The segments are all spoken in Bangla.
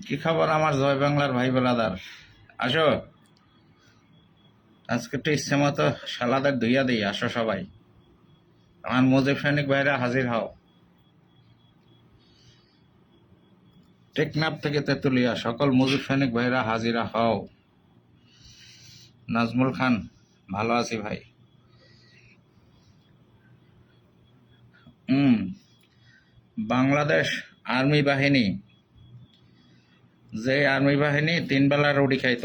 কি খবর আমার জয় বাংলার ভাই ব্রাদার? আসো, আজকে তো ইচ্ছে মতো শালাদের ধুইয়া দিই। আসো সবাই, আমার মুজিব সৈনিক ভাইরা হাজির হও। টেকনাফ থেকে তেতুলিয়া সকল মুজিব সৈনিক ভাইরা হাজিরা হও। নাজমুল খান, ভালো আছি ভাই। বাংলাদেশ আর্মি বাহিনী, যে আর্মি বাহিনী 3 বেলা রুটি খাইত,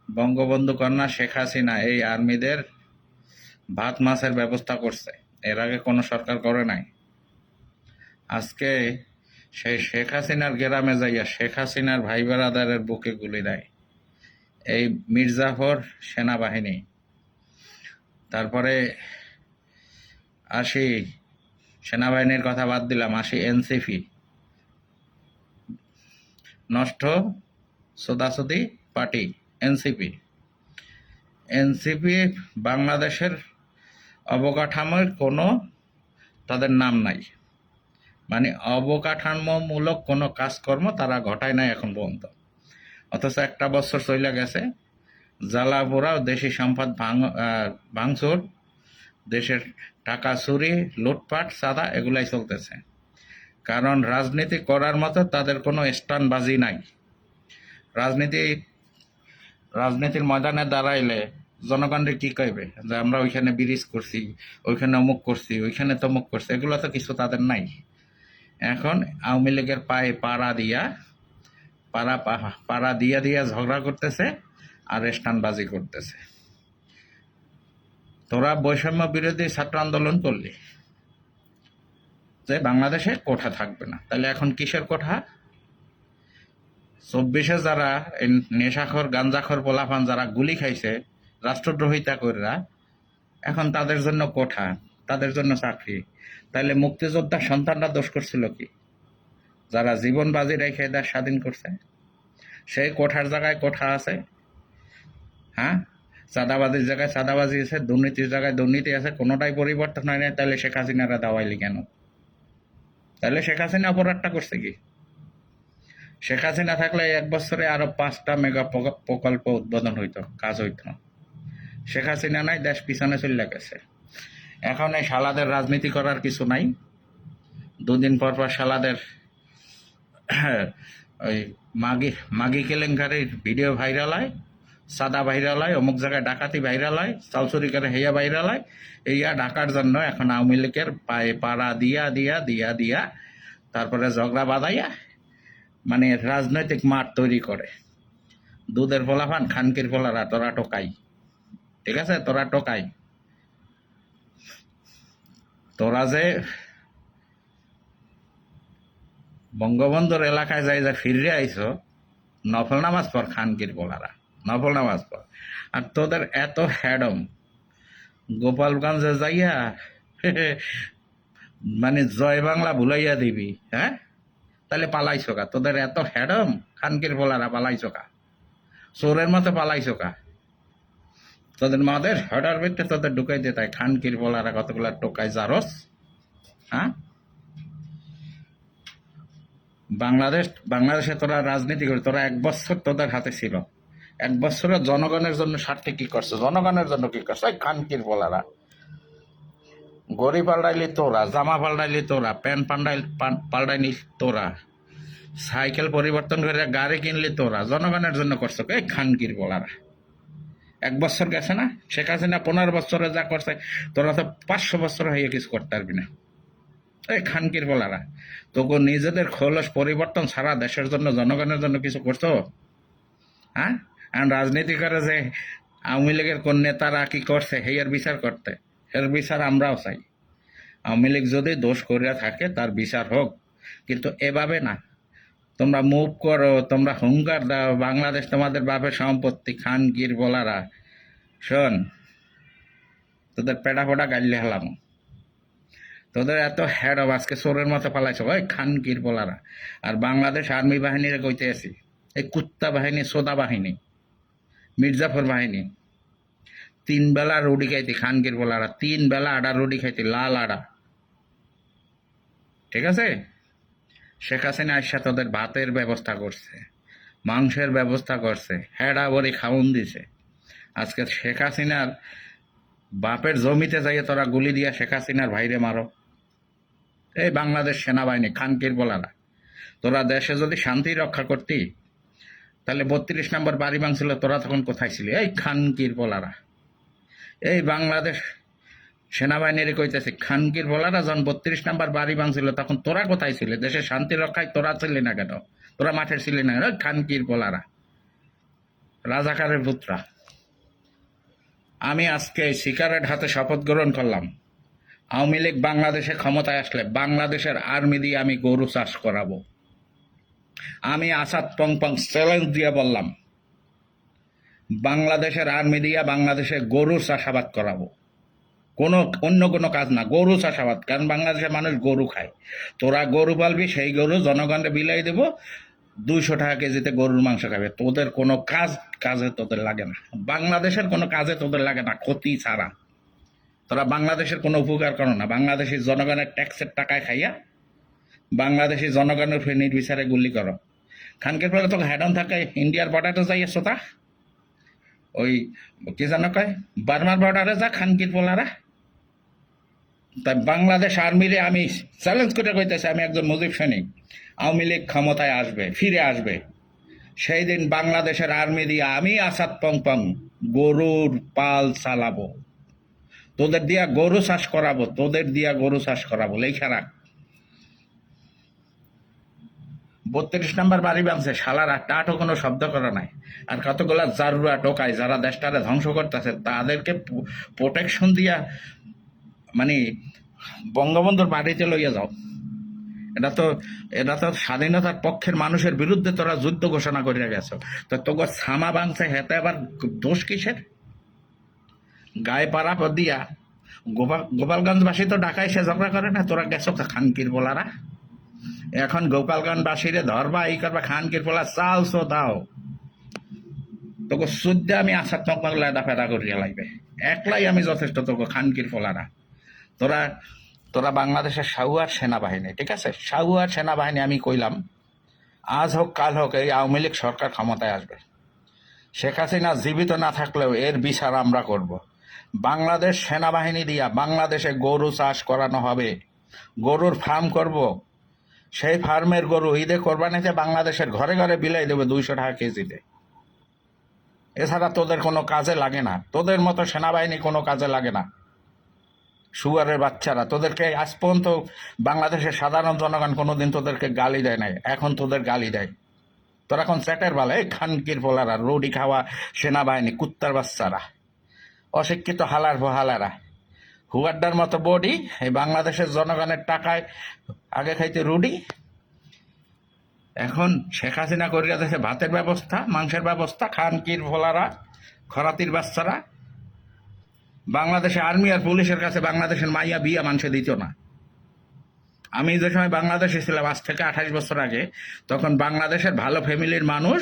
বঙ্গবন্ধু কন্যা শেখ হাসিনা এই আর্মিদের ভাত মাছের ব্যবস্থা করছে। এর আগে কোনো সরকার করে নাই। আজকে সেই শেখ হাসিনার গ্রামে যাইয়া শেখ হাসিনার ভাই বেড়াদারের বুকে গুলি দেয় এই মির্জাফর সেনাবাহিনী। তারপরে আসি, সেনাবাহিনীর কথা বাদ দিলাম, আসি এনসিপি, নষ্ট সোদাসুদি পার্টি। এনসিপি বাংলাদেশের অবকাঠামোর কোনো তাদের নাম নাই, মানে অবকাঠামোমূলক কোনো কাজকর্ম তারা ঘটায় নাই এখন পর্যন্ত। অথচ 1 বছর চলে গেছে, জ্বালাপোড়া, দেশি সম্পদ ভাঙচুর, দেশের টাকা চুরি, লুটপাট, চাঁদা এগুলাই চলতেছে। কারণ রাজনীতি করার মতো তাদের কোনো স্টানবাজি নাই। রাজনীতির ময়দানে দাঁড়াইলে জনগণের কি কইবে যে আমরা ওইখানে ব্রিজ করছি, ওইখানে অমুক করছি, ওইখানে তমুক করছি, এগুলো তো কিছু তাদের নাই। এখন আওয়ামী লীগের পায়ে পাড়া দিয়া ঝগড়া করতেছে আর স্টানবাজি করতেছে। তোরা বৈষম্য বিরোধী ছাত্র আন্দোলন করলি যে বাংলাদেশে কোঠা থাকবে না, তাহলে এখন কিসের কোঠা? 24-এ যারা নেশাখর গাঞ্জাখর পোলাপান যারা গুলি খাইছে রাষ্ট্রদ্রোহিতা কইরা, এখন তাদের জন্য কোঠা, তাদের জন্য চাকরি। তাহলে মুক্তিযোদ্ধার সন্তানরা দোষ করছিল কি? যারা জীবন বাজি রেখে দেশ স্বাধীন করছে, সেই কোঠার জায়গায় কোঠা আছে। হ্যাঁ, চাঁদাবাজির জায়গায় চাঁদাবাজি আছে, দুর্নীতির জায়গায় দুর্নীতি আছে, কোনোটাই পরিবর্তন হয় না। তাহলে শেখ হাসিনারা দাওয়াইলি কেন? তাহলে শেখ হাসিনা অপরাধটা করছে কি? শেখ হাসিনা থাকলে 1 বছরে আরো 5টা মেগা প্রকল্প উদ্বোধন হইতো, কাজ হইতো। শেখ হাসিনা নাই, দেশ পিছনে চলে গেছে। এখন এই শালাদের রাজনীতি করার কিছু নাই। 2 দিন পর শালাদের ওই মাগি কেলেঙ্কারির ভিডিও ভাইরাল হয়, সাদা ভাইরাল হয়, অমুক জায়গায় ডাকাতি ভাইরাল হয়, চালচুরি করে হেয়া ভাইরাল হয়। এইয়া ডাকার জন্য এখন আওয়ামী লীগের পায়ে পাড়া দিয়া তারপরে ঝগড়া বাঁধাইয়া মানে রাজনৈতিক মাঠ তৈরি করে। দুধের পোলাপান, খানকির পোলারা, তোরা টোকাই। ঠিক আছে, তোরা টোকাই। তোরা যে বঙ্গবন্ধুর এলাকায় যাই যা ফিরে আইছো, নফল নামাজ পড়, খানকির পোলারা, নফল নামাজ পড়। আর তোদের এত হ্যাডম, গোপালগঞ্জে যাইয়া মানে জয় বাংলা ভুলাইয়া দিবি। হ্যাঁ, তাহলে পালাইছো কা? তোদের এত হ্যাডম, খানকির পোলারা, পালাইছো কা? চোরের মতো পালাইছো কা? তোদের মাদের হঠার ভিতরে তোদের ঢুকাই দিয়ে তাই খানকির পোলারা কতগুলা টোকাই জারস। হ্যাঁ, বাংলাদেশে তোরা রাজনীতি করি, তোরা 1 বছর তোদের হাতে ছিল। 1 বছরে জনগণের জন্য স্বার্থে কি করছে? জনগণের জন্য কি করছে? ওই খানকির পোলারা, গড়ি পাল্টাইলি তোরা, জামা পাল্টাইলি তোরা, প্যান্ট পাল্টাইলি তোরা, সাইকেল পরিবর্তন করে গাড়ি কিনলি তোরা, জনগণের জন্য করছো এই খানকির পোলারা। 1 বছর গেছে না? শেখ হাসিনা 15 বছরে যা করছে, তোরা তো 500 বছর হয়ে কিছু করতে পারবি না। এই খানকির পোলারা, তোকে নিজেদের খোলস পরিবর্তন সারা দেশের জন্য, জনগণের জন্য কিছু করছো? হ্যাঁ, আর রাজনীতি করে যে আওয়ামী লীগের কোন নেতারা কি করছে হেয়ার বিচার করতে, এর বিচার আমরাও চাই। আওয়ামী লীগ যদি দোষ করিয়া থাকে তার বিচার হোক, কিন্তু এভাবে না। তোমরা মুভ করো, তোমরা হুঙ্কার দাও, বাংলাদেশ তোমাদের বাপের সম্পত্তি। খানকির বলারা, শোন, তোদের পেটা ফোটা গাইলে হেলাম। তোদের এত হেড অফ, আজকে চোরের মতো পালাইছো ওই খানকির বলারা। আর বাংলাদেশ আর্মি বাহিনীর কইতে আছি, এই কুত্তা বাহিনী, সোদা বাহিনী, মির্জাফর বাহিনী, তিন বেলা রুটি খাইতি খানকির পোলারা, তিন বেলা আডা রুটি খাইতি, লাল আডা। ঠিক আছে, শেখ হাসিনা আইসা তোদের ভাতের ব্যবস্থা করছে, মাংসের ব্যবস্থা করছে, হেডা বড়ি খাউন দিছে। আজকে শেখ হাসিনার বাপের জমিতে যাইয়ে তোরা গুলি দিয়া শেখ হাসিনার ভাইরে মারো। এই বাংলাদেশ সেনাবাহিনী খানকির পোলারা, তোরা দেশে যদি শান্তি রক্ষা করতি তাহলে 32 নম্বর বাড়ি ভাঙছিল, তোরা তখন কোথায় ছিলি? এই খানকির পোলারা, এই বাংলাদেশ সেনাবাহিনীর কইতেছে খানকির পোলারা যখন 32 নম্বর বাড়ি ভাঙছিল তখন তোরা কোথায় ছিলে? দেশের শান্তি রক্ষায় তোরা ছিলি না কেন? তোরা মাঠে ছিলি না কেন? খানকির পোলারা, রাজাকারের পুত্রা। আমি আজকে সিগারেট হাতে শপথ গ্রহণ করলাম, আওয়ামী লীগ বাংলাদেশে ক্ষমতায় আসলে বাংলাদেশের আর্মি দিয়ে আমি গরু চাষ করাবো। আমি আসাদ পং চ্যালেঞ্জ দিয়ে বললাম, বাংলাদেশের আর্মি দিয়ে বাংলাদেশে গরু চাষাবাদ করাবো, অন্য কোনো কাজ না, গরু চাষাবাদ। কারণ বাংলাদেশের মানুষ গরু খায়। তোরা গরু পালবি, সেই গরু জনগণকে বিলাই দেবো, 200 টাকা কেজিতে গরুর মাংস খাবে। তোদের কোনো কাজে তোদের লাগে না, বাংলাদেশের কোনো কাজে তোদের লাগে না, ক্ষতি ছাড়া। তোরা বাংলাদেশের কোনো উপকার করো না, বাংলাদেশি জনগণের ট্যাক্সের টাকায় খাইয়া বাংলাদেশি জনগণের ফের নির্বিচারে গুলি করো। খানকের পরে তোকে হেডন থাকে ইন্ডিয়ার বর্ডারে যাইয়াছো, তা ওই কি জানো কয় বার্মার বর্ডারে যা খানকির পোলারা। তাই বাংলাদেশ আর্মিরে আমি চ্যালেঞ্জ করে কইতেছি, আমি একজন মুজিব সৈনিক, আওয়ামী লীগ ক্ষমতায় আসবে, ফিরে আসবে, সেই দিন বাংলাদেশের আর্মি দিয়ে আমি আসাদ পং গরুর পাল চালাবো, তোদের দিয়া গরু চাষ করাবো, তোদের দিয়া গরু চাষ করাবো। লেখা রাখ। 32 নম্বর বাড়ি ভাঙছে শালারা, টাটও কোনো শব্দ করা নাই। আর কতগুলা জারুরা টোকায় যারা দেশটারে ধ্বংস করতেছে তাদেরকে প্রোটেকশন দিয়া মানে বঙ্গবন্ধুর বাড়িতে লইয়া যাও। এটা তো স্বাধীনতার পক্ষের মানুষের বিরুদ্ধে তোরা যুদ্ধ ঘোষণা করিয়া গেছো। তো তোকে ছামা ভাঙছে, হেতে আবার দোষ কিসের? গায়ে পাড়া দিয়া গোপালগঞ্জবাসী তো ঢাকায় সে ঝগড়া করে না, তোরা গেছো খানকির পোলারা। এখন গোপালগঞ্জবাসীরে ধরবা, এই করবা, খানকির পোলা চালছো দাও, তোকে শুদ্ধে আমি আসাদ তকমাক লেদা ফেদা করিয়া লাগবে। একলাই আমি যথেষ্ট, তোকে খানকির পোলারা। তোরা বাংলাদেশের সাউয়ার সেনাবাহিনী, ঠিক আছে, সাউয়ার সেনাবাহিনী। আমি কইলাম আজ হোক কাল হোক এই আওয়ামী লীগ সরকার ক্ষমতায় আসবে, শেখ হাসিনা জীবিত না থাকলেও এর বিচার আমরা করব। বাংলাদেশ সেনাবাহিনী দিয়া বাংলাদেশে গরু চাষ করানো হবে, গরুর ফার্ম করব। সেই ফার্মের গরু ঈদে কোরবানিতে বাংলাদেশের ঘরে ঘরে বিলাই দেবে 200 টাকা কেজিতে। এছাড়া তোদের কোনো কাজে লাগে না, তোদের মতো সেনাবাহিনী কোনো কাজে লাগে না। সুগারের বাচ্চারা, তোদেরকে আজ পর্যন্ত বাংলাদেশের সাধারণ জনগণ কোনোদিন তোদেরকে গালি দেয় নাই, এখন তোদের গালি দেয়। তোরা এখন চ্যাটের বালে খানকির পোলারা, রুটি খাওয়া সেনাবাহিনী, কুত্তার বাচ্চারা, অশিক্ষিত হালার হালারা, হুয়াড্ডার মতো বডি, এই বাংলাদেশের জনগণের টাকায় আগে খাইতে রুটি, এখন শেখ হাসিনা করিয়া দিয়েছে ভাতের ব্যবস্থা, মাংসের ব্যবস্থা। খানকির পোলারা, খরাতির বাচ্চারা। বাংলাদেশে আর্মি আর পুলিশের কাছে বাংলাদেশের মাইয়া বিয়া মানুষে দিত না। আমি যে সময় বাংলাদেশে ছিলাম, আজ থেকে 28 বছর আগে, তখন বাংলাদেশের ভালো ফ্যামিলির মানুষ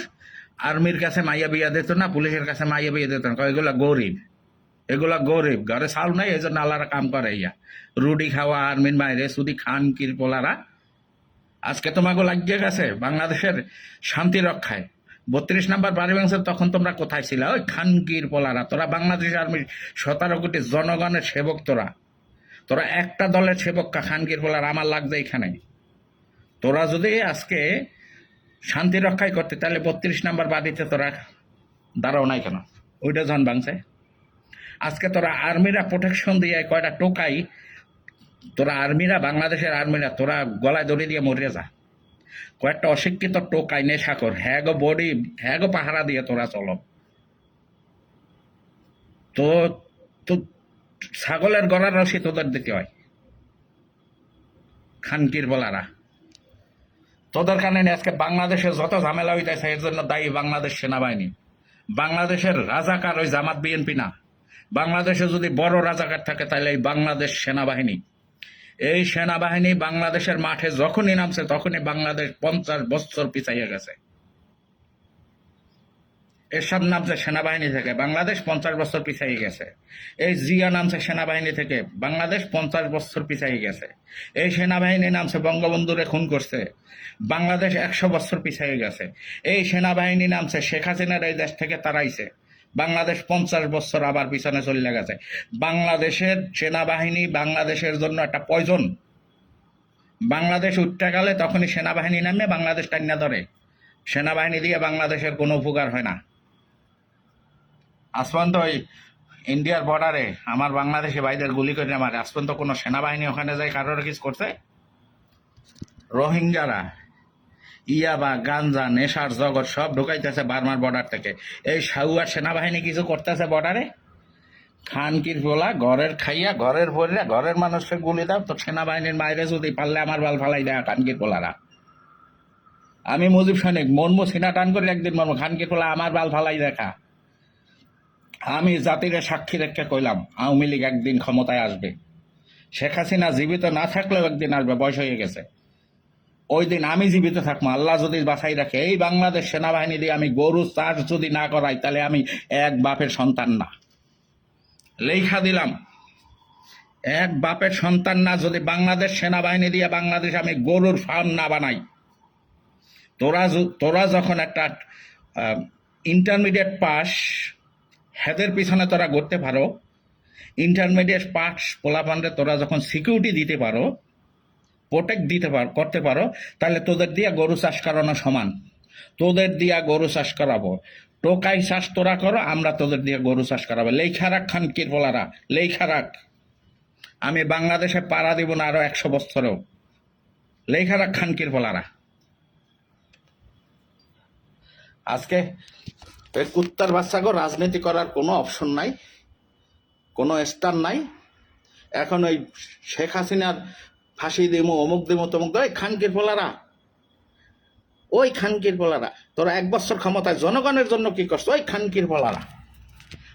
আর্মির কাছে মাইয়া বিয়া দিত না, পুলিশের কাছে মাইয়া বিয়া দিত না। এগুলা গরিব, এগুলা গরিব, ঘরে চাল নাই, এই জন্য আল্লাহরা কাম করে ইয়া রুটি খাওয়া আর্মির মায়েরে শুধু। খানকির পোলারা, আজকে তোমাকে লাগিয়ে গেছে বাংলাদেশের শান্তি রক্ষায় 32 নম্বর বাড়ি ভাঙছে, তখন তোমরা কোথায় ছিল? ওই খানকির পোলারা, তোরা বাংলাদেশ আর্মির 17 কোটি জনগণের সেবক। তোরা একটা দলের সেবক, খানকির পোলারা। আমার লাগছে এখানে, তোরা যদি আজকে শান্তি রক্ষায় করতে, তাহলে 32 নম্বর বাড়িতে তোরা দাঁড়াও নাই কেন? ওইটা যখন ভাঙছে, আজকে তোরা আর্মিরা প্রোটেকশন দিয়ে কয়টা টোকাই, তোরা আর্মিরা, বাংলাদেশের আর্মিরা, তোরা গলায় দড়ি দিয়ে মরিয়া যা। কয়েকটা অশিক্ষিত টোকাই নেশাকর, হ্যাঁ গো বডি, হ্যাঁ গো পাহারা দিয়ে তোরা চলো। তো ছাগলের গলার রশি তোদের দিতে হয়। খানকির বলারা, তোদের কারণে আজকে বাংলাদেশে যত ঝামেলা হইতেছে, এর জন্য দায়ী বাংলাদেশ সেনাবাহিনী। বাংলাদেশের রাজাকার ওই জামাত বিএনপি না। বাংলাদেশে যদি বড় রাজাকার থাকে তাহলে এই বাংলাদেশ সেনাবাহিনী। এই সেনাবাহিনী বাংলাদেশের মাঠে যখনই নামছে তখনই বাংলাদেশ 50 বছর পিছাইয়া গেছে। এরশাদ নামছে সেনাবাহিনী থেকে, বাংলাদেশ 50 বছর পিছিয়ে গেছে। এই জিয়া নামছে সেনাবাহিনী থেকে, বাংলাদেশ 50 বছর পিছিয়ে গেছে। এই সেনাবাহিনী নামছে বঙ্গবন্ধুরে খুন করছে, বাংলাদেশ 100 বছর পিছিয়ে গেছে। এই সেনাবাহিনী নামছে শেখ হাসিনার এই দেশ থেকে তাড়াইছে, বাংলাদেশ 50 বছর আবার পিছনে চলে গেছে। বাংলাদেশের সেনাবাহিনী বাংলাদেশের জন্য একটা পয়জন। বাংলাদেশ উঠতে গেলে তখনই সেনাবাহিনী নামে বাংলাদেশ টান্না ধরে। সেনাবাহিনী দিয়ে বাংলাদেশের কোনো উপকার হয় না। আজ পর্যন্ত ওই ইন্ডিয়ার বর্ডারে আমার বাংলাদেশি ভাইদের গুলি করে মারে, আজ পর্যন্ত কোনো সেনাবাহিনী ওখানে যায় কারোর কিছু করছে? রোহিঙ্গারা ইয়াবা গাঞ্জা নেশার জগৎ সব ঢুকাইতেছে বার্মার বর্ডার থেকে। এই সাউয়ার সেনাবাহিনী কিছু করতেছে বর্ডারে? খানকির বলা ঘরের খাইয়া ঘরের ভরিয়া ঘরের মানুষকে গুলি দাও, তো সেনাবাহিনীর মাইরে যদি পারলে আমার বাল ফালাই দেয় খানকির পোলারা। আমি মুজিব সৈনিক মনমু সিনা টান করে একদিন মরমু, খানকির পোলা আমার বাল ফালাই দেখা। আমি জাতিরে সাক্ষী রেখে কইলাম আওয়ামী লীগ একদিন ক্ষমতায় আসবে। শেখ হাসিনা জীবিত না থাকলেও একদিন আসবে, বয়স হয়ে গেছে। ওই দিন আমি জীবিত থাকবো, আল্লাহ যদি বাঁচাই রাখে। এই বাংলাদেশ সেনাবাহিনী দিয়ে আমি গরু চাষ যদি না করাই, তাহলে আমি এক বাপের সন্তান না। লেখা দিলাম, এক বাপের সন্তান না যদি বাংলাদেশ সেনাবাহিনী দিয়ে বাংলাদেশ আমি গরুর ফার্ম না বানাই। তোরা যখন একটা ইন্টারমিডিয়েট পাস, হেদের পিছনে তোরা করতে পারো, ইন্টারমিডিয়েট পাস পোলাপানরে তোরা যখন সিকিউরিটি দিতে পারো, প্রোটেক্ট করতে পারো, তাহলে তোদের দিয়া গরু চাষ করানো সমান। তোদের দিয়া গরু চাষ করাবো, টোকাই চাষ তোরা করো, আমরা তোদের দিয়ে গরু চাষ করাবো। লেখা রাখ খানকির পোলারা, লেখা রাখ। আমি বাংলাদেশে পাড়া দিব না আরো 100 বছরেও। লেখা রাখ খানকির পোলারা। আজকে এই কুত্তার বাচ্চাকে রাজনীতি করার কোনো অপশন নাই, কোনো স্টার নাই। এখন ওই শেখ হাসিনার ফাঁসি দিমো, অমুক দিমো, তমুক। ওই খানকির পোলারা, ওই খানকির পোলারা, তোরা 1 বছর ক্ষমতায় জনগণের জন্য কি করছো? ওই খানকির পোলারা।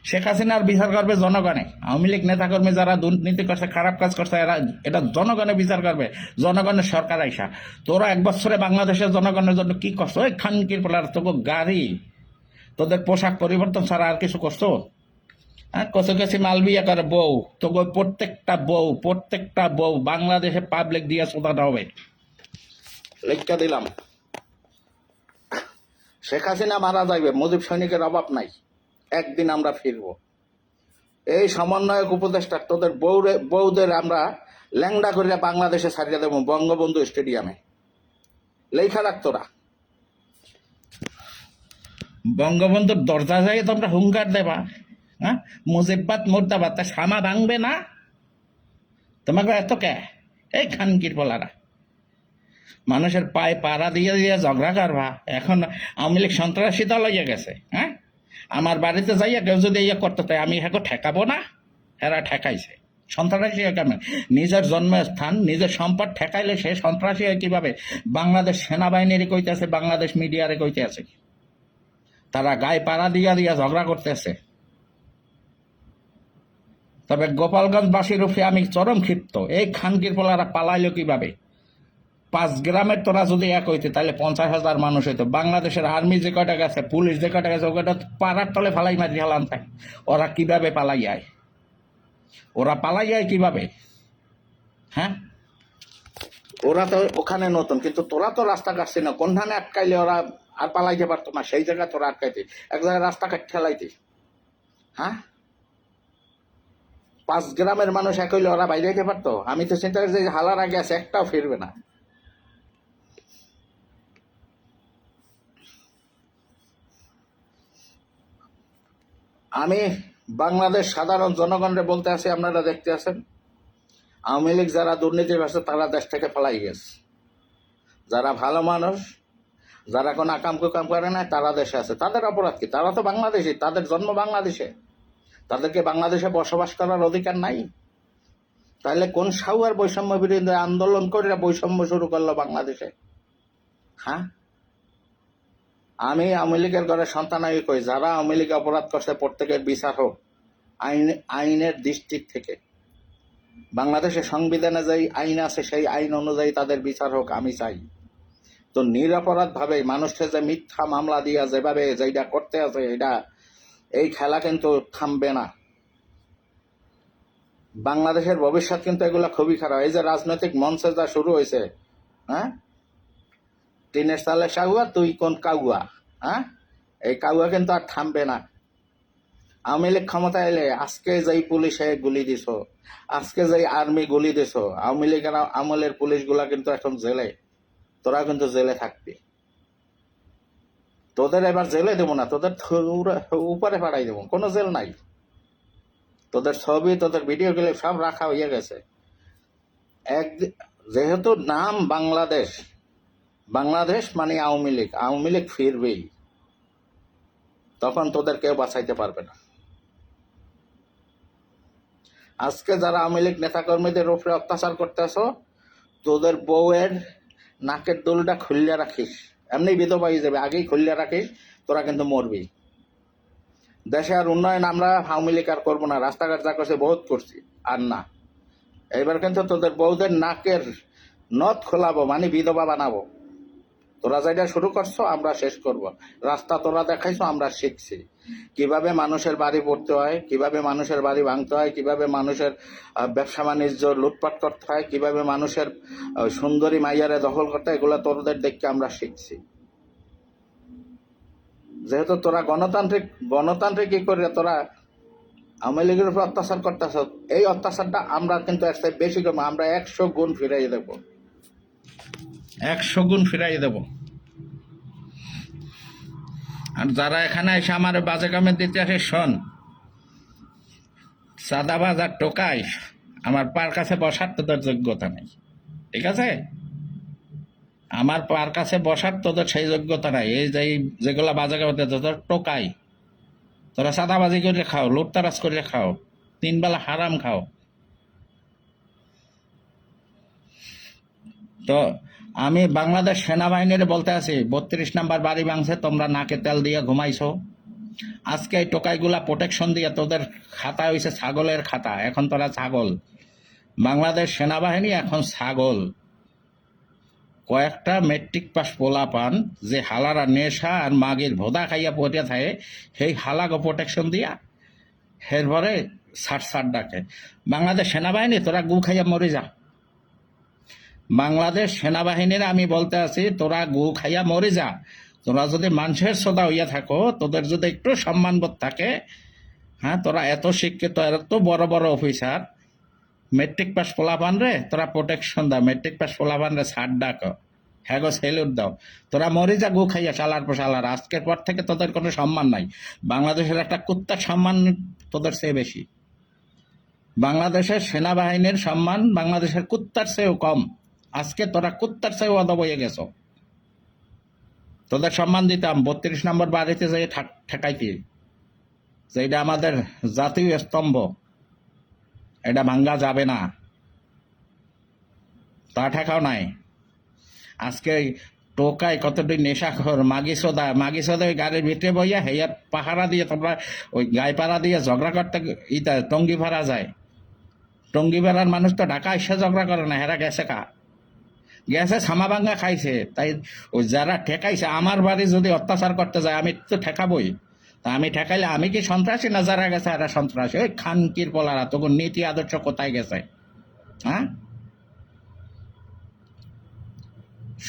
শেখ হাসিনার বিচার করবে জনগণে। আওয়ামী লীগ নেতাকর্মী যারা দুর্নীতি করছে, খারাপ কাজ করছে, এরা এটা জনগণে বিচার করবে, জনগণের সরকার আইসা। তোরা 1 বছরে বাংলাদেশের জনগণের জন্য কি করছো? ওই খানকির পোলারা, তোকে গাড়ি, তোদের পোশাক পরিবর্তন ছাড়া আর কিছু করছো? হ্যাঁ, কচু কচি মাল বিয়ে করে বউ, তোকে প্রত্যেকটা বউ বাংলাদেশে পাবলিক দিয়ে শোধাতে হবে। লেখা দিলাম, শেখ হাসিনা মারা যাইবে, মুজিব সৈনিকের অভাব নাই, একদিন আমরা ফিরবো। এই সমন্বয়ক উপদেষ্টা তোদের বউদের আমরা ল্যাংড়া করে বাংলাদেশে ছাড়িয়ে দেবো বঙ্গবন্ধু স্টেডিয়ামে। লেখা রাখ তোরা। বঙ্গবন্ধুর দরজা যাই তোমরা হুঙ্কার দেবা, হ্যাঁ, মুজিববাদ মুর্দাবাদ, তা সামা ভাঙবে না তোমাকে এত কে? এই খানকির পোলারা, মানুষের পায়ে পাড়া দিয়ে দিয়ে ঝগড়া করবা। এখন আওয়ামী লীগ সন্ত্রাসী দল হয়ে গেছে। হ্যাঁ, আমার বাড়িতে যাইয়া কেউ যদি ইয়ে করতে তাই আমি হ্যাঁ ঠেকাবো না? এরা ঠেকাইছে। সন্ত্রাসী কেমন? নিজের জন্মস্থান নিজের সম্পদ ঠেকাইলে সে সন্ত্রাসী হয় কিভাবে? বাংলাদেশ সেনাবাহিনীর কইতেছে, বাংলাদেশ মিডিয়ারে কইতেছে, তারা গায়ে পাড়া দিয়া দিয়া ঝগড়া করতেছে। তবে গোপালগঞ্জবাসীর উপরে আমি চরম ক্ষিপ্ত। এই খানকির পোলারা পালাইলো কিভাবে? 5 গ্রামের তোরা যদি এক হইতে তাহলে 50,000 মানুষ হইতো। বাংলাদেশের আর্মি যে কটা গেছে, পুলিশ যে কটা গেছে, ও কটা পাড়ার তলে ফালাই মারি হালান থাকে। ওরা কিভাবে পালাই যায়? ওরা পালাই যায় কিভাবে? হ্যাঁ, ওরা তো ওখানে নতুন, কিন্তু তোরা তো রাস্তা কাটছি না। কোনখানে আটকাইলে ওরা আর পালাইতে পারতো না, সেই জায়গায় তোরা আটকাইতে, এক জায়গায় রাস্তা কাট ঠেলাইতে। হ্যাঁ, 5 গ্রামের মানুষ এক হইলে ওরা বাইরে যেতে পারতো? আমি তো চিন্তা করছি হালার আগে আছে, একটাও ফিরবে না। আমি বাংলাদেশ সাধারণ জনগণরে বলতে আছি, আপনারা দেখতে আছেন, আওয়ামী লীগ যারা দুর্নীতি করছে তারা দেশ থেকে পালাই গেছে। যারা ভালো মানুষ, যারা কোনো আকাম কুকাম করে না, তারা দেশে আছে। তাদের অপরাধ কি? তারা তো বাংলাদেশি, তাদের জন্ম বাংলাদেশে, তাদেরকে বাংলাদেশে বসবাস করার অধিকার নাই? তাহলে কোন সাউয়ার বৈষম্য বিরোধী আন্দোলন করে বৈষম্য শুরু করলো বাংলাদেশে? হ্যাঁ, আমি আওয়ামী লীগের ঘরে সন্তান আমি কই, যারা আওয়ামী লীগ অপরাধ করছে প্রত্যেকের বিচার হোক আইনের দৃষ্টির থেকে। বাংলাদেশের সংবিধানে যেই আইন আছে সেই আইন অনুযায়ী তাদের বিচার হোক, আমি চাই। তো নিরপরাধ ভাবে মানুষকে যে মিথ্যা মামলা দিয়া যেভাবে যেটা করতে আছে এটা এই খেলা কিন্তু থামবে না। বাংলাদেশের ভবিষ্যৎ কিন্তু এগুলা খুবই খারাপ। এই যে রাজনৈতিক মঞ্চে যা শুরু হয়েছে, হ্যাঁ, টিনের সালে সাগুয়া তুই কোন কাউয়া, হ্যাঁ, এই কাউয়া কিন্তু আর থামবে না। আওয়ামী লীগ ক্ষমতা এলে আজকে যেই পুলিশে গুলি দিছ, আজকে যেই আর্মি গুলি দিছ, আওয়ামী লীগের আমলের পুলিশগুলা কিন্তু এখন জেলে, তোরা কিন্তু জেলে থাকবি। তোদের এবার জেলে দেবো না, তোদের উপরে পাঠাই দেবো, কোনো জেল নাই। তোদের ছবি, তোদের ভিডিও ক্লিপ সব রাখা হয়ে গেছে। যেহেতু নাম বাংলাদেশ, বাংলাদেশ মানে আওয়ামী লীগ, আওয়ামী লীগ ফিরবেই, তখন তোদের কেউ বাঁচাইতে পারবে না। আজকে যারা আওয়ামী লীগ নেতাকর্মীদের উপরে অত্যাচার করতেছ, তোদের বউয়ের নাকের দোলটা খুলিয়া রাখিস, এমনি বিধবা হয়ে যাবে, আগেই খুলিয়া রাখিস, তোরা কিন্তু মরবি। দেশে আর উন্নয়ন আমরা আওয়ামী লীগ আর করবো না, রাস্তাঘাট যা করছে বহুত করছি, আর না। এবার কিন্তু তোদের বউদের নাকের নথ খোলাবো, মানে বিধবা বানাবো। তোরা যেটা শুরু করছো আমরা শেষ করব। রাস্তা তোরা দেখাইছো, আমরা শিখছি কিভাবে মানুষের বাড়ি পড়তে হয়, কিভাবে মানুষের বাড়ি ভাঙতে হয়, কিভাবে মানুষের ব্যবসা বাণিজ্য লুটপাট করতে হয়, কিভাবে মানুষের সুন্দরী মাইয়ারে দখল করতে হয়, এগুলো তোদের দেখে আমরা শিখছি। যেহেতু তোরা গণতান্ত্রিক কি করে তোরা আওয়ামী লীগের উপর অত্যাচার করতেছ, এই অত্যাচারটা আমরা কিন্তু একটা বেশি করবো, আমরা 100 গুণ ফিরাই দেব, 100 গুণ ফিরাই দেব। আর যারা এখানে এসে আমার বাজে কামের দিতে আসে, শোন, চাঁদাবাজ আর টোকাই আমার পার কাছে বসার তোদের যোগ্যতা নেই, ঠিক আছে? আমার পার কাছে বসার তোদের সেই যোগ্যতা নাই। এই যে যেগুলা বাজে কামে তোদের টোকাই, তোরা চাঁদাবাজি করে খাও, লুটতারাজ করে খাও, 3 বেলা হারাম খাও। তো আমি বাংলাদেশ সেনাবাহিনীর বলতে আছি, 32 নাম্বার বাড়ি ভাঙছে, তোমরা নাকে তেল দিয়ে ঘুমাইছো। আজকে এই টোকাইগুলা প্রোটেকশন দিয়ে তোদের খাতা হয়েছে ছাগলের খাতা, এখন তোরা ছাগল। বাংলাদেশ সেনাবাহিনী এখন ছাগল। কয়েকটা মেট্রিক পাস পোলা পান যে হালারা নেশা আর মাগির ভোদা খাইয়া পড়ে থাকে, সেই হালাকে প্রোটেকশন দিয়া এরপরে সার ডাকে। বাংলাদেশ সেনাবাহিনী তোরা গু খাইয়া মরে যা। বাংলাদেশ সেনাবাহিনীর আমি বলতে আছি, তোরা গু খাইয়া মরে যা। তোরা যদি মানুষের শ্রোতা হইয়া থাকো, তোদের যদি একটু সম্মানবোধ থাকে, হ্যাঁ, তোরা এত শিক্ষিত, এত বড় বড় অফিসার, মেট্রিক পাস পোলাপান রে তোরা প্রোটেকশন দাও, মেট্রিক পাস পোলাপান রে ছাড় ডাকো, হ্যাঁ গো সেলুট দাও। তোরা মরে যা গু খাইয়া চালার পোশালার, আজকের পর থেকে তোদের কোনো সম্মান নাই। বাংলাদেশের একটা কুত্তার সম্মান তোদের চেয়ে বেশি। বাংলাদেশের সেনাবাহিনীর সম্মান বাংলাদেশের কুত্তার চেয়েও কম। আজকে তোরা কুত্তার চেয়েও অদব হয়ে গেছ। তোদের সম্মান দিতাম 32 নম্বর বাড়িতে যাই ঠেকাইতে, যেটা আমাদের জাতীয় স্তম্ভ, এটা ভাঙ্গা যাবে না, তা ঠেকাও নাই। আজকে টোকাই কতটি নেশাখোর মাগি সোদা ওই গাড়ির ভিতরে বইয়া হেয়া পাহারা দিয়ে তোমরা ওই গায়ে পাড়া দিয়ে ঝগড়া করতে টঙ্গি ভাড়া যায়। টঙ্গি ভাড়ার মানুষ তো ঢাকা এসে ঝগড়া করে না, হেরা গেছে গেছে ছামা ভাঙ্গা খাইছে। তাই ওই যারা ঠেকাইছে, আমার বাড়ি যদি অত্যাচার করতে যায় আমি তো ঠেকাবই। তা আমি ঠেকাইলে আমি কি সন্ত্রাসী না যারা গেছে এরা সন্ত্রাসী? ওই খানকির পোলারা তখন নীতি আদর্শ কোথায় গেছে? হ্যাঁ,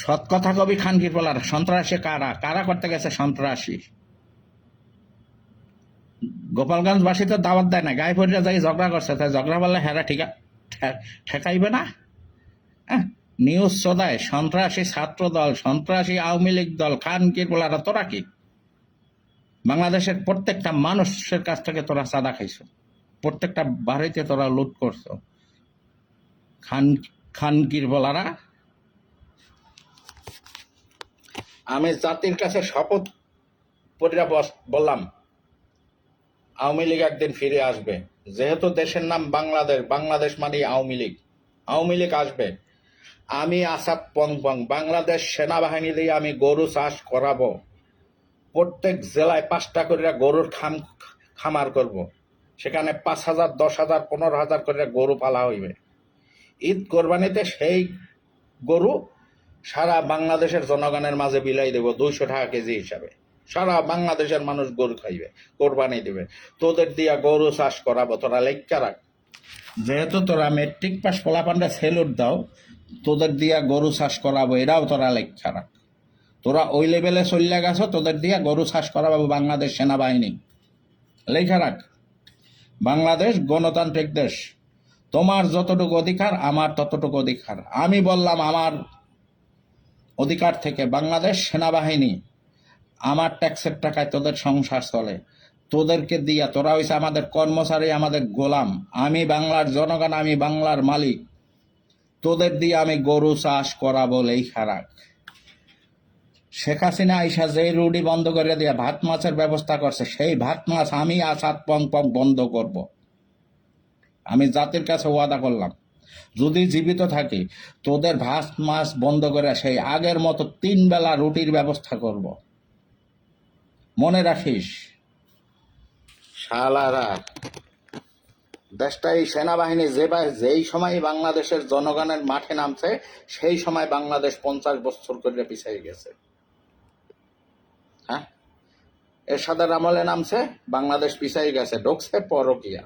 সৎ কথা কবি খানকির পোলার, সন্ত্রাসী কারা করতে গেছে? সন্ত্রাসী। গোপালগঞ্জবাসী তো দাওয়াত দেয় না, গায়ে পড়ে যাই ঝগড়া করছে, তাই ঝগড়া বললে হেরা ঠেকাইবে না? হ্যাঁ, নিউজ চোদায় সন্ত্রাসী ছাত্র দল, সন্ত্রাসী আওয়ামী লীগ দল, খানকির পোলারা, তোরা কি বাংলাদেশের প্রত্যেকটা মানুষের কাছ থেকে তোরা চাঁদা খাইছো, প্রত্যেকটা বাড়িতে তোরা লুট করছো। খানকির পোলারা, আমি জাতির কাছে শপথ করিয়া বললাম, আওয়ামী লীগ একদিন ফিরে আসবে। যেহেতু দেশের নাম বাংলাদেশ, বাংলাদেশ মানে আওয়ামী লীগ আসবে। আমি আসাদ পং বাংলাদেশ সেনাবাহিনী দিয়ে আমি গরু চাষ করাবো। প্রত্যেক জেলায় 5টা করে গরুর খামার করব। সেখানে 5,000, 10,000, 15,000 করে গরু পালা হইবে। ঈদ কোরবানিতে সেই গরু সারা বাংলাদেশের জনগণের মাঝে বিলাই দেবো 200 টাকা কেজি হিসাবে। সারা বাংলাদেশের মানুষ গরু খাইবে, কোরবানি দিবে। তোদের দিয়া গরু চাষ করাবো, তোরা লেখা রাখ। যেহেতু তোরা মেট্রিক পাস পোলাপানটা সেলুট দাও, তোদের দিয়া গরু চাষ করাবো, এরাও তোরা লেখা রাখ। তোরা ওই লেভেলে চলিয়া গেছ, তোদের দিয়া গরু চাষ করাবো বাংলাদেশ সেনাবাহিনী, লেখা রাখ। বাংলাদেশ গণতান্ত্রিক দেশ, তোমার যতটুকু অধিকার আমার ততটুকু অধিকার। আমি বললাম আমার অধিকার থেকে বাংলাদেশ সেনাবাহিনী আমার ট্যাক্সের টাকায় তোদের সংসার চলে, তোদেরকে দিয়া তোরা হইছে আমাদের কর্মচারী, আমাদের গোলাম। আমি বাংলার জনগণ, আমি বাংলার মালিক, তোদের দিয়ে আমি গরু চাষ করাবো, লেখা রাখ। শেখ হাসিনা আইসা যে রুডি বন্ধ করে দিয়ে ভাত মাছের ব্যবস্থা করছে, সেই ভাত মাছ আমি আসাদ পং পং বন্ধ করব। আমি জাতির কাছে ওয়াদা করলাম, যদি জীবিত থাকি তোদের ভাত মাছ বন্ধ করে সেই আগের মতো 3 বেলা রুটির ব্যবস্থা করব। মনে রাখিস শালারা। দেশটা এই সেনাবাহিনী যেই সময় বাংলাদেশের জনগণের মাঠে নামছে, সেই সময় বাংলাদেশ 50 বছর করে পিছিয়ে গেছে। হ্যাঁ, এরশাদের আমলে নামছে, বাংলাদেশ পিছিয়ে গেছে, ঢুকছে পরকিয়া।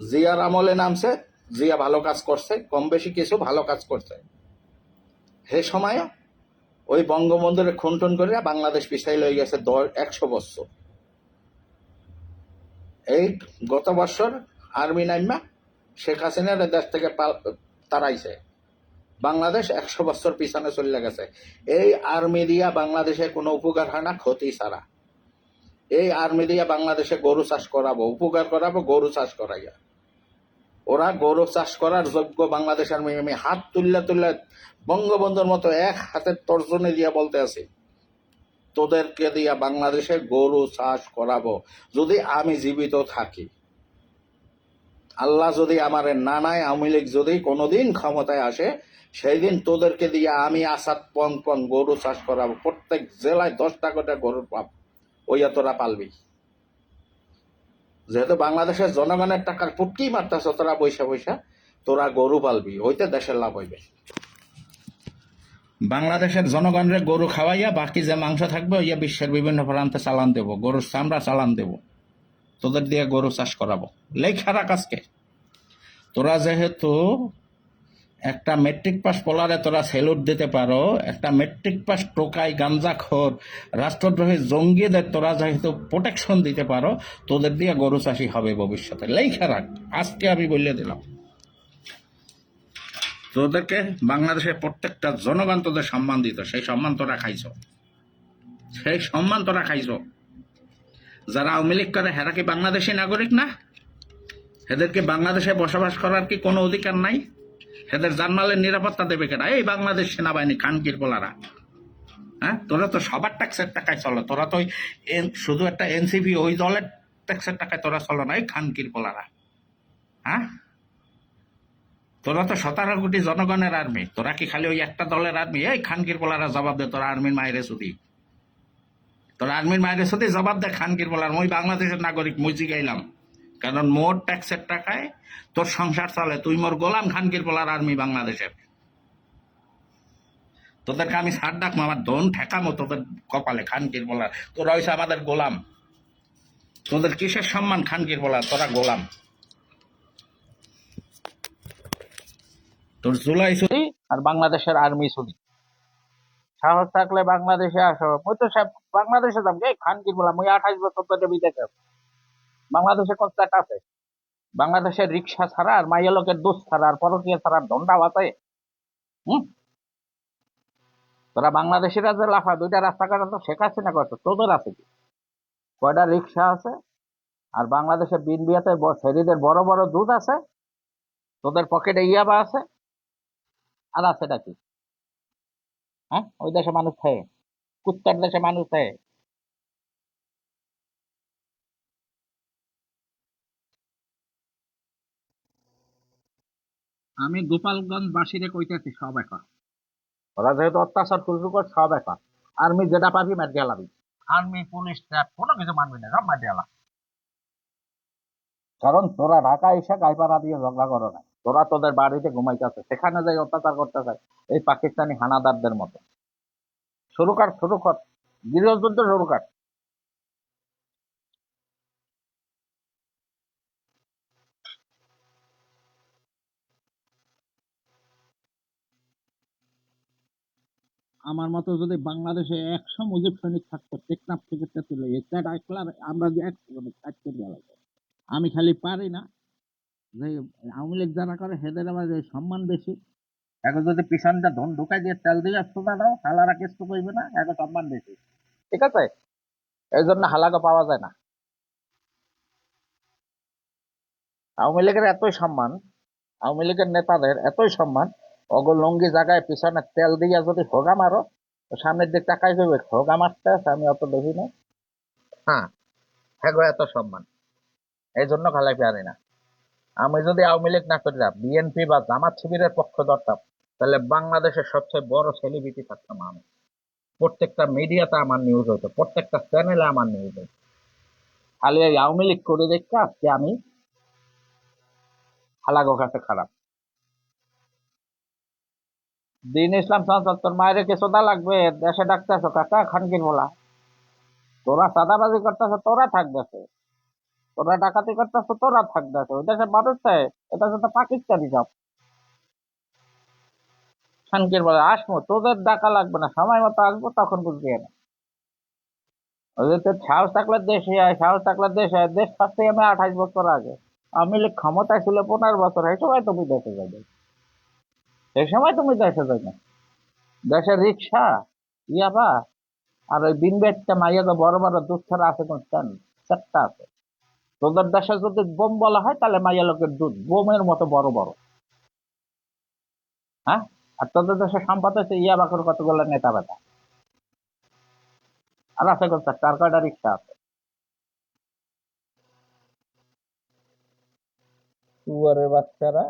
জিয়ার আমলে নামছে, জিয়া ভালো কাজ করছে, কম বেশি কিছু ভালো কাজ করছে। সে সময় ওই বঙ্গবন্ধুরে খুনটুন করে বাংলাদেশ পিছিয়ে লয়ে গেছে 100 বছর। এই গত বছর আর্মি নাইমা শেখ হাসিনার দেশ থেকে তাড়াইছে, বাংলাদেশ 100 বছর পিছনে চলে গেছে। এই আর্মি দিয়া বাংলাদেশে কোনো উপকার হয় না, ক্ষতি ছাড়া। এই আর্মি দিয়া বাংলাদেশে গরু চাষ করাবো, উপকার করাবো গরু চাষ করাইয়া। ওরা গরু চাষ করার যোগ্য বাংলাদেশ আর্মি। আমি হাত তুললে তুললে বঙ্গবন্ধুর মতো এক হাতের তর্জনী দিয়া বলতে আছি, তোদেরকে দিয়া বাংলাদেশে গরু চাষ করাবো যদি আমি জীবিত থাকি। আল্লাহ যদি আমার নানায় আওয়ামী লীগ যদি কোনোদিন ক্ষমতায় আসে, সেই দিন তোদেরকে দিয়ে আমি আসাদ পং পং গরু চাষ করাবো। প্রত্যেক জেলায় 10টা করে গরুর পাব, ওইয়া তোরা পালবি। যেহেতু বাংলাদেশের জনগণের টাকার পুটকি মারতেছ তোরা পয়সা পয়সা, তোরা গরু পালবি, হইতে দেশের লাভ হইবে। বাংলাদেশের জনগণের গরু খাওয়াইয়া বাকি যে মাংস থাকবে ওইয়া বিশ্বের বিভিন্ন প্রান্তে চালান দেবো, গরুর চামড়া চালান দেবো, তোদের দিয়ে গরু চাষ করাবো, লেখা রাখ আজকে। তোরা যেহেতু একটা মেট্রিক পাস পলারে তোরা সেলুট দিতে পারো, একটা মেট্রিক পাস টোকাই গাঞ্জাখোর রাষ্ট্রদ্রোহী জঙ্গিদের তোরা যেহেতু প্রোটেকশন দিতে পারো, তোদের দিয়ে গরু চাষি হবে ভবিষ্যতে, লেখা রাখ। আজকে আমি বলে দিলাম, তোদেরকে বাংলাদেশের প্রত্যেকটা জনগণ তোদের সম্মান দিত, সেই সম্মান তোরা খাইছ, সেই সম্মান তোরা খাইছ। যারা আওয়ামী লীগ করে হেরা কি বাংলাদেশি নাগরিক না? এদেরকে বাংলাদেশে বসবাস করার কি কোনো অধিকার নাই? এদের জানমালের নিরাপত্তা দেবে কেনা? এই বাংলাদেশ সেনাবাহিনী খানকির পোলারা। হ্যাঁ, তোরা তো সবার ট্যাক্সের টাকায় চলো, তোরা তো শুধু একটা এনসিপি ওই দলের ট্যাক্সের টাকায় তোরা চলো না, এই খানকির পোলারা। হ্যাঁ, তোরা তো 17 কোটি জনগণের আর্মি, তোরা কি খালি ওই একটা দলের আর্মি? এই খানকির পোলারা জবাব দে, তোরা আর্মির মায়েরে সুদি, তোরা আর্মির মায়েরে সুদি জবাব দে খানকির পোলার। মই বাংলাদেশের নাগরিক, মুই জিগাইলাম, কারণ মোর ট্যাক্সের টাকায় তোর সংসার চলে, তুই মোর গোলাম খানকির পোলার আর্মি বাংলাদেশের। তোদেরকে আমি ছাড় ডাকবো, আমার ধন ঠেকামো তোদের কপালে, খানকির পোলার। তোরা হয়েছে আমাদের গোলাম, তোদের কিসের সম্মান খানকির পোলার? তোরা গোলাম। তোর জুলাই ছুটি আর বাংলাদেশের আর্মি ছুটি। সাহস থাকলে বাংলাদেশে আসো। মই তো বাংলাদেশে যাম, এই খানকির পোলা, মই 28 বছর ধরে বিদেশে। বাংলাদেশে কনসার্ট আছে, বাংলাদেশের রিক্সা ছাড়া আর মাইয়া লোকের দোষ ছাড়া আর পরকীয়া ছাড়া ধন্ডা বাতায়। হুম, তোরা বাংলাদেশিরা যে লাফা 2টা রাস্তাঘাট তো শেখ হাসিনা করছে, তোদের আছে কি? কয়টা রিক্সা আছে? আর বাংলাদেশে বিন বিয়াতে শরীরের বড় বড় দুধ আছে, তোদের পকেটে ইয়াবা আছে, আর আছে নাকি? হ্যাঁ, ওই দেশে মানুষ খায়, কুত্তার দেশে মানুষ খায়। আমি গোপালগঞ্জ বাসীরে কইতেছি, সব একা। ওরা যেহেতু অত্যাচার শুরু করে, সব একা। আর্মি যেটা পাবি মার গেলাবি, আর্মি পুলিশ ট্র্যাপ কোনো কিছু মানবি না, সব মার গেলা। কারণ তোরা ঢাকা এসে গাইপাড়া দিয়ে ঝগড়া করো না। তোরা তোদের বাড়িতে ঘুমাইতেছে, সেখানে যাই অত্যাচার করতেছে এই পাকিস্তানি হানাদারদের মতো। শুরু কর, শুরু কর, গৃহযুদ্ধ শুরু কর। আমার মতো যদি বাংলাদেশে 100 মুজিব সৈনিক থাকতো, টেকনাফ থেকে তেতুলে এটা একলা আমরা যে 100 জনের কাজ করে গেল। আমি খালি পারি না যে আওয়ামী লীগ যারা করে হেদের আবার যে সম্মান বেশি, এখন যদি পিছনটা ধন ঢুকাই দিয়ে তেল দিয়ে সোজা দাও, হালারা কিছু কইবে না, এখন সম্মান বেশি। ঠিক আছে, এই জন্য হালাকা পাওয়া যায় না। আওয়ামী লীগের এতই সম্মান, আওয়ামী লীগের নেতাদের এতই সম্মান, লুঙ্গি জায়গায় পিছনে তেল দিয়া যদি হোগা মারো, তো সামনের দিক টাকাই যাবে হোগা মারতে আছে, আমি অত দেখি না। হ্যাঁ, হ্যাঁ, এত সম্মান, এই জন্য খালাই পারি না। আমি যদি আওয়ামী লীগ না করতাম, বিএনপি বা জামাত শিবিরের পক্ষ ধরতাম, তাহলে বাংলাদেশের সবচেয়ে বড় সেলিব্রিটি থাকতাম আমি। প্রত্যেকটা মিডিয়াতে আমার নিউজ হতো, প্রত্যেকটা চ্যানেলে আমার নিউজ হতো। খালি এই আওয়ামী লীগ করে দেখতে আজকে আমি হালাগো কাছে খারাপ। দিন ইসলাম সংসদ, তোর মায়ের কিছু দা লাগবে, দেশে ডাকতেছ কাকা খানকির বলা। তোরা চাঁদাবাজি করতেছ, তোরা থাকতেছে, তোরা ডাকাতি করতেছ, তোরা থাকতেছে, ওই দেশের মানুষ চায়, এটা তো পাকিস্তানি সব। খানকির বলে আসবো, তোদের ডাকা লাগবে না, সময় মতো আসবো, তখন বুঝবি না। ওই যে তোর সাহস থাকলে দেশে আয়, সাহস থাকলে দেশে আয়। দেশ থাকতে আমি 28 বছর আগে, আওয়ামী লীগ ক্ষমতায় ছিল 15 বছর, এই সময় তুমি দেশে যাবে, এই সময় তুমি দেশে যাবে। দেশের রিক্সা, ইয়াবা, আর ওই বিন বেচটা মাইয়া তো বড় বড় দুধ আছে, কোন চারটা আছে। তোদের দেশে যদি বোম বলা হয়, তাহলে মাইয়া লোকের দুধ বোমের মতো বড় বড়। হ্যাঁ, আর তোদের দেশে সম্পদ হচ্ছে ইয়াবা করে কতগুলো নেতা বেটা, আর আছে কোন চারটা, আর কয়টা রিক্সা আছে। শুয়ারের বাচ্চারা,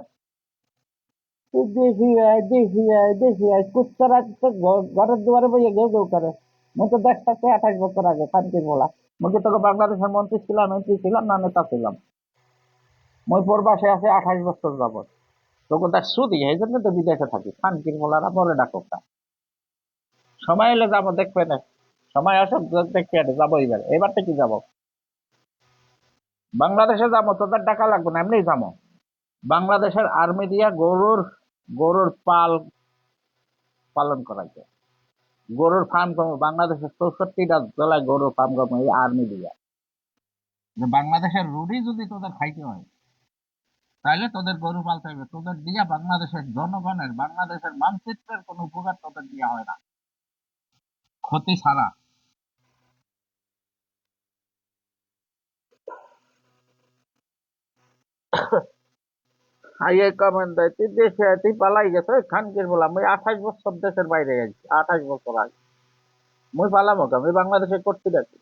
দেখি আয়, দেখি আয়, দেখি আয়, কুত্তারা তো ঘরের দুয়ারে বইয়ে ঘেউ ঘেউ করে। মুই তো দেশ থাকতে 28 বছর আগে শান্তির বলা। মুই কি তোকে বাংলাদেশের মন্ত্রী ছিলাম, এমপি ছিলাম, না নেতা ছিলাম? মই প্রবাসে আছে 28 বছর যাবত। তোকে দেখ শুধু এই জন্য তো বিদেশে থাকি, শান্তির বলারা পরে ডাকুক না। সময় এলে যাবো, দেখবে না, সময় আসুক, দেখবে না, যাবো এবার, এবার থেকে যাবো। বাংলাদেশে যাবো, তোদের টাকা লাগবে না, এমনি যাবো। বাংলাদেশের আর্মি দিয়া গরুর গরুর পালন করাইছে, গরুর ফার্ম করবো বাংলাদেশের 64টা জেলায়, গরুর ফার্ম করবো এই আর্মি দিয়া। যে বাংলাদেশের রুডি যদি তোদের খাইতে হয়, তাহলে তোদের গরু পালতে হবে, তোদের দিয়া বাংলাদেশের জনগণের, বাংলাদেশের মানচিত্রের কোনো উপকার তোদের দিয়া হয় না, ক্ষতি ছাড়া। হাইয়ে কমেন্ট দেয়, তুই দেশে তুই পালাই গেছে, খানকির বললাম আমি 28 বছর দেশের বাইরে গেছি, 28 বছর আগে। মুই পালামো আমি বাংলাদেশে করতে দেখি।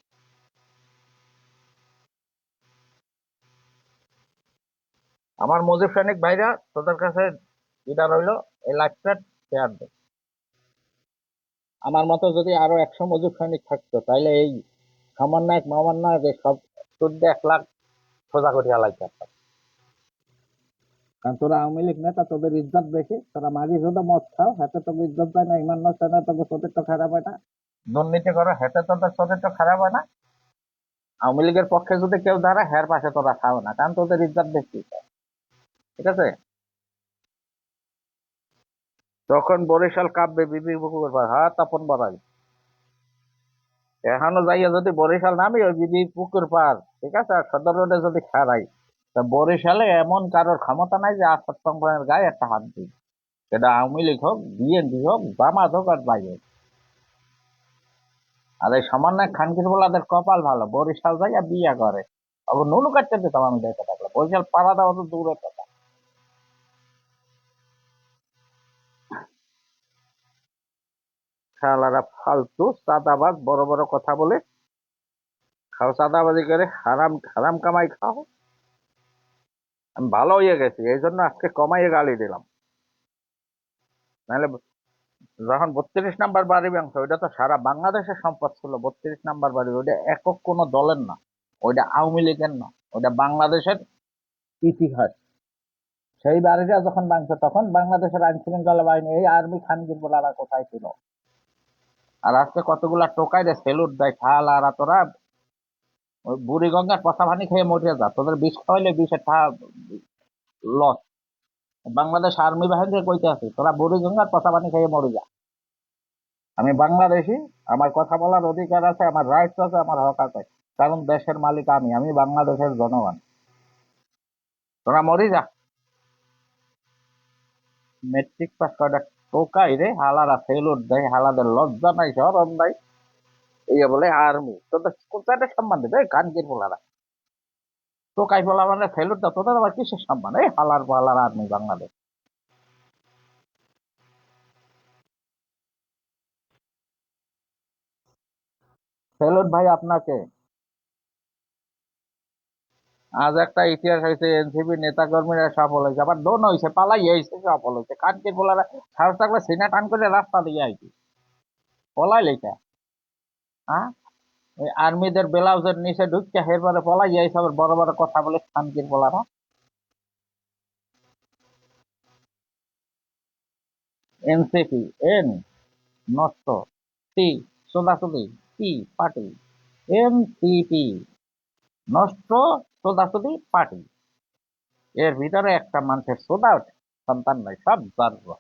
আমার মুজিব সৈনিক ভাইরা, তোদের কাছে যেটা রইলো, এই লাইফটা শেয়ার দে। আমার মতো যদি আরো 100 মুজিব সৈনিক থাকতো, তাইলে এই সমন্বয়ক মহামান্বয়ক সব 14 1 লাখ সোজা করিয়া লাইতে। কারণ তোরা আওয়ামী লীগ নেতা, তোদের ইজ্জত বেশি, তোরা মাঝি শুধু মদ খাও, হাতে তোকে ইজ্জত পায় না, ইমান নষ্ট হয় না, তোকে চরিত্র খারাপ হয় না, দুর্নীতি করো, হেতে তোদের চরিত্র খারাপ হয় না। আওয়ামী লীগের পক্ষে যদি কেউ দাঁড়ায়, হের পাশে তোরা খাও না, কারণ তোদের ইজ্জত বেশি। ঠিক আছে, তখন বরিশাল কাঁপবে, বিবি পুকুর পার, হ্যাঁ তপন বড়াই। এখনো যাইয়া যদি বরিশাল নামি, ওই বিবি পুকুর পার, ঠিক আছে, আর সদর রোডে যদি খাড়াই, তা বরিশালে এমন কারোর ক্ষমতা নাই যে আসাদ সংগ্রামের গায়ে একটা হাত দিই। সেটা আওয়ামী লীগ হোক, বিএনপি হোক, জামাত হোক, আর যাই হোক। আর এই সমন্বয় খানকির বলাদের কপাল ভালো, বরিশাল যাইয়া বিয়ে করে। আবার নুনু কাটতে দিতাম আমি দেখে থাকলে, বরিশাল পাড়া দেওয়া তো দূরের কথা। শালারা ফালতু চাঁদাবাজ, বড় বড় কথা বলে খাও, চাঁদাবাজি করে হারাম হারাম কামাই খাও। আমি ভালো হয়ে গেছি, এই জন্য আজকে কমাইয়ে গালি দিলাম। নাহলে যখন 32 নম্বর বাড়ি ভাঙছে, ওইটা তো সারা বাংলাদেশের সম্পদ ছিল। 32 নম্বর বাড়ি ওইটা একক কোনো দলের না, ওইটা আওয়ামী লীগের না, ওইটা বাংলাদেশের ইতিহাস। সেই বাড়িটা যখন ভাঙছে তখন বাংলাদেশের আইন শৃঙ্খলা বাহিনী এই আর্মি খানগির বলারা কোথায় ছিল? আর আজকে কতগুলা টোকাই রে সেলুট দেয় খাল, আর তোরা ওই বুড়িগঙ্গার পচা পানি খেয়ে মরিয়া যা, তোদের বিষ খাওয়াইলে বিষের লস। বাংলাদেশ আর্মি বাহিনী কইতে আছে তোরা বুড়িগঙ্গার পচা পানি খেয়ে মরে যা। আমি বাংলাদেশি, আমার কথা বলার অধিকার আছে, আমার রাইটস আছে, আমার হক আছে, কারণ দেশের মালিক আমি বাংলাদেশের জনগণ। তোরা মরি যা। মেট্রিক পাস করা টোকাই রে হালারা সেলুট দেয়, হালাদের লজ্জা নাই শরম নাই, এই বলে আর্মি। তোদের কোথায় সম্মান দেবে কানকির পোলারা? টোকাই পোলা মানে সেলুট দাও, তোদের আবার কিসের সম্মান? এই হালার পালার আর্মি বাংলাদেশ। সেলুট ভাই আপনাকে। আজ একটা ইতিহাস হয়েছে, এনসিপি নেতা কর্মীরা সফল হয়েছে, আবার দোন হয়েছে, পালাই হয়েছে, সফল হয়েছে। কানকির পোলারা সাহস থাকলে সিনা টান করে রাস্তা দিয়ে আইছি, পলাই লেখা। হ্যাঁ, ওই আর্মিদের ব্লাউজের নিচে ঢুকছে এরপরে পলাই যাইছে, আবার বড় বড় কথা বলে কানকির পোলারা। এনসিপি এন নষ্ট, টি সোদাসুদি, পি পার্টি, এনসিপি নষ্ট সোদাসুদি পার্টি। এর ভিতরে একটা মানুষের সোদা সন্তান নাই, সব জাররা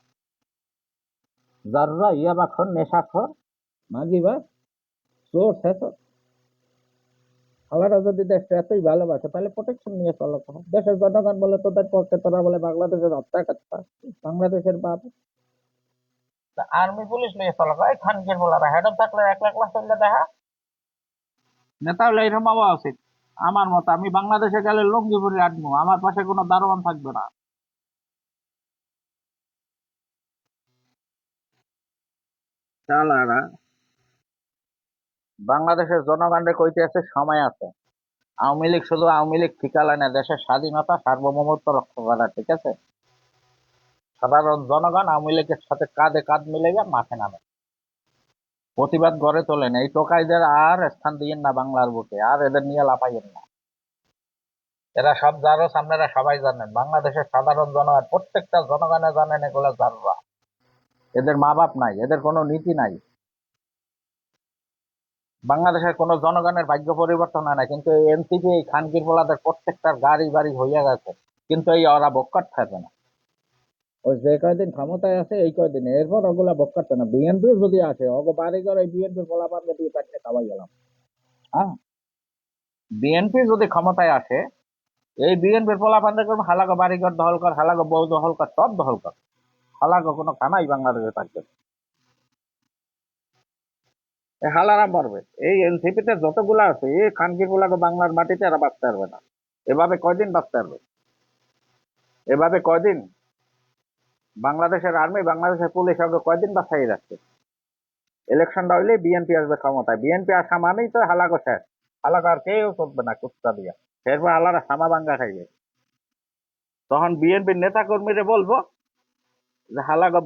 জাররা, ইয়াবাখর, নেশাখর, মাগিবা, চোর শেষর। আল্লাহরা যদি দেশটা এতই ভালোবাসে তাহলে প্রোটেকশন নিয়ে চলো কেন? দেশের জনগণ বলে তোদের পক্ষে, তোরা বলে বাংলাদেশের হত্যাকারী, বাংলাদেশের বাপ। আর্মি পুলিশ নিয়ে চলো, এই খানকির বলারা হেড থাকলে 1 লাখ চললে দেখা নেতা হলে এরকম হওয়া উচিত। আমার মত, আমি বাংলাদেশে গেলে লুঙ্গি পরে আটবো, আমার পাশে কোনো দারোয়ান থাকবে না। শালারা বাংলাদেশের জনগণের কইতে আছে সময় আছে। আওয়ামী লীগ শুধু আওয়ামী লীগ ঠিকালা না, দেশের স্বাধীনতা সার্বভৌমত্ব রক্ষা করা, ঠিক আছে? সাধারণ জনগণ আওয়ামী লীগের সাথে কাঁধে কাঁধ মিলাইয়া মাঠে নামে, প্রতিবাদ গড়ে তোলেন। এই টোকাইদের আর স্থান দিয়েন না বাংলার বুকে, আর এদের নিয়ে লাফাইয়েন না। এরা সব যারো, আপনারা সবাই জানেন, বাংলাদেশের সাধারণ জনগণ প্রত্যেকটা জনগণে জানেন এগুলো যাররা। এদের মা বাপ নাই, এদের কোনো নীতি নাই। বাংলাদেশের কোনো জনগণের ভাগ্য পরিবর্তন হয় না, কিন্তু এই এনসিপি এই খানকির পোলাদের প্রত্যেকটার গাড়ি বাড়ি হইয়া গেছে, কিন্তু এই ওরা বক্কট থাকে না। ওই যে কয়দিন ক্ষমতায় আছে এই কয়দিন, এরপর ওগুলা বক্কট না। বিএনপি যদি আসে অগ বাড়ি ঘর এই বিএনপির পোলা পানকে দিয়ে চারটে খাওয়াই গেলাম। হ্যাঁ, বিএনপি যদি ক্ষমতায় আসে, এই বিএনপির পোলা পানকে করবো হালাগো বাড়িঘর দখল কর, হালাগো বউ দখল কর, সব দখল কর, হালাগো কোনো খানাই বাংলাদেশে থাকবে না। এই হালারাম পারবে, এই এনসিপিতে যতগুলা আছে এই খানকির পোলাকে বাংলার মাটিতে এরা বাঁচতে পারবে না। এভাবে কয়দিন বাঁচতে পারবে? এভাবে কয়দিন বাংলাদেশের আর্মি, বাংলাদেশের পুলিশ আগে কয়দিন বাঁচাই রাখছে? ইলেকশনটা হইলে বিএনপি আসবে ক্ষমতায়, বিএনপি আসা মানেই তো হালাকো শেষ। হালাকো আর কেউ চলবে না কুস্তা দিয়া, এরপর আলারা সামা ভাঙ্গা খাইবে। তখন বিএনপির নেতা কর্মীরা বলবো যে হালাগো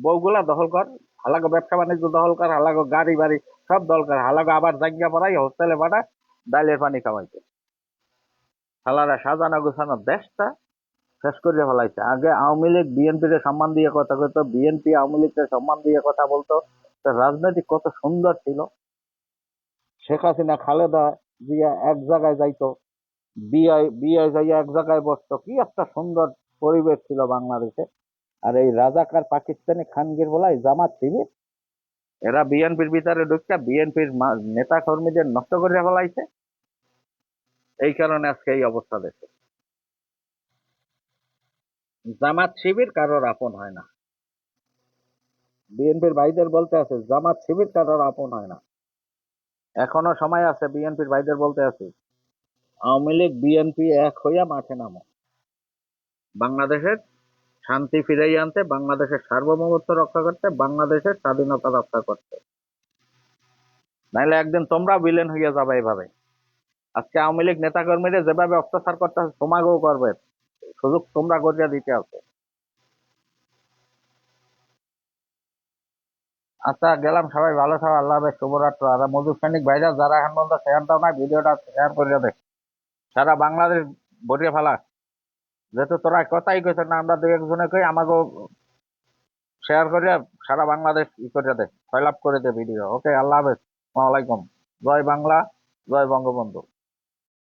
বউগুলা দখল কর, হালাগো ব্যবসা বাণিজ্য দখল কর, হালাগো গাড়ি বাড়ি সব দখল কর, হালাগো আবার জায়গা পড়াই হোস্টেলে পাঠায় ডাইলের পানি খাওয়াইছে। হালারা সাজানো গুছানো দেশটা শেষ করে ফেলাইছে। আগে আওয়ামী লীগ বিএনপি কে সম্মান দিয়ে কথা বলতো, বিএনপি আওয়ামী লীগকে সম্মান দিয়ে কথা বলতো, রাজনীতি কত সুন্দর ছিল। শেখ হাসিনা খালেদা জিয়া এক জায়গায় যাইতো, বিয়ে বিয়ে যাইয়া এক জায়গায় বসতো, কি একটা সুন্দর পরিবেশ ছিল বাংলাদেশে। আর এই রাজাকার পাকিস্তানি খানগির বলাই জামাত শিবির, এরা বিএনপির ভিতরে ঢুকছে, বিএনপির নেতা কর্মীদের নষ্ট করে ফেলাইছে। এই কারণে আজকে এই অবস্থা দেখে। জামাত শিবির কারোর আপন হয় না। বিএনপির ভাইদের বলতে আছে জামাত শিবির কারোর আপন হয় না। এখনো সময় আছে, বিএনপির ভাইদের বলতে আছে আওয়ামী লীগ বিএনপি এক হইয়া মাঠে নামো, বাংলাদেশের শান্তি ফিরাই আনতে, বাংলাদেশের সার্বভৌমত্ব রক্ষা করতে, বাংলাদেশের স্বাধীনতা রক্ষা করতে। নাইলে একদিন তোমরা বিলেন হইয়া যাবে এইভাবে। আজকে আওয়ামী লীগ নেতা কর্মীরা যেভাবে অত্যাচার করতে আছে তোমাকেও করবে, সুযোগ তোমরা করিয়া দিতে আছে। আচ্ছা গেলাম, সবাই ভালো থাকো, আল্লাহ হাফেজ, শুভরাত্র। আর মজুর সৈনিক ভাইরা যারা এখন পর্যন্ত শেয়ার দাও না, ভিডিওটা শেয়ার করিয়া দেয়, সারা বাংলাদেশ ভরিয়ে ফেলা। যেহেতু তোরা কথাই কইছ না, আমরা দুই একজনে কই, আমাকে শেয়ার করে সারা বাংলাদেশ ই করে দে, ছয়লাভ করে দে ভিডিও। ওকে, আল্লাহ হাফেজ, আসসালামু আলাইকুম। জয় বাংলা, জয় বঙ্গবন্ধু।